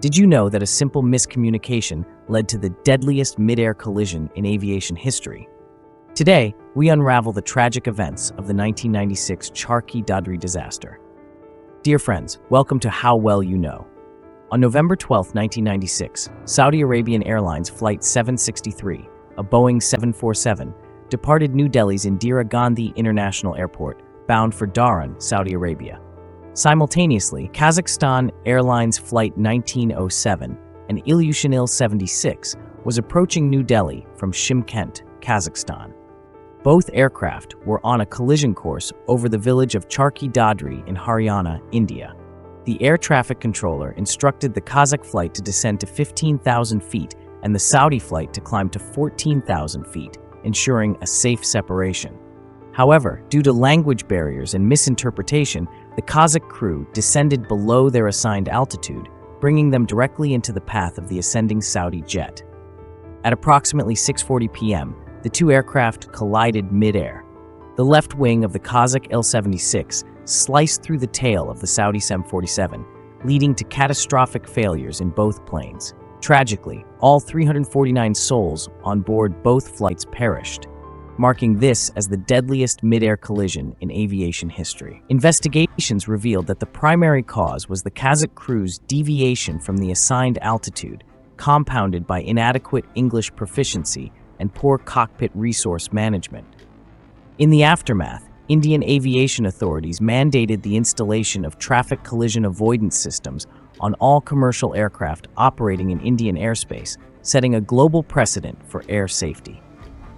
Did you know that a simple miscommunication led to the deadliest mid-air collision in aviation history? Today, we unravel the tragic events of the 1996 Charkhi Dadri disaster. Dear friends, welcome to How Well You Know. On November 12, 1996, Saudi Arabian Airlines Flight 763, a Boeing 747, departed New Delhi's Indira Gandhi International Airport, bound for Dhahran, Saudi Arabia. Simultaneously, Kazakhstan Airlines Flight 1907 and Ilyushin Il-76 was approaching New Delhi from Shymkent, Kazakhstan. Both aircraft were on a collision course over the village of Charkhi Dadri in Haryana, India. The air traffic controller instructed the Kazakh flight to descend to 15,000 feet and the Saudi flight to climb to 14,000 feet, ensuring a safe separation. However, due to language barriers and misinterpretation, the Kazakh crew descended below their assigned altitude, bringing them directly into the path of the ascending Saudi jet. At approximately 6:40 p.m., the two aircraft collided mid-air. The left wing of the Kazakh Il-76 sliced through the tail of the Saudi 747, leading to catastrophic failures in both planes. Tragically, all 349 souls on board both flights perished, marking this as the deadliest mid-air collision in aviation history. Investigations revealed that the primary cause was the Kazakh crew's deviation from the assigned altitude, compounded by inadequate English proficiency and poor cockpit resource management. In the aftermath, Indian aviation authorities mandated the installation of traffic collision avoidance systems on all commercial aircraft operating in Indian airspace, setting a global precedent for air safety.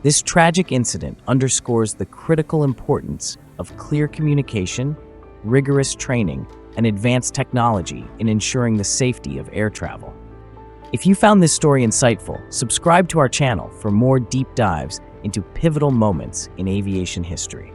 This tragic incident underscores the critical importance of clear communication, rigorous training, and advanced technology in ensuring the safety of air travel. If you found this story insightful, subscribe to our channel for more deep dives into pivotal moments in aviation history.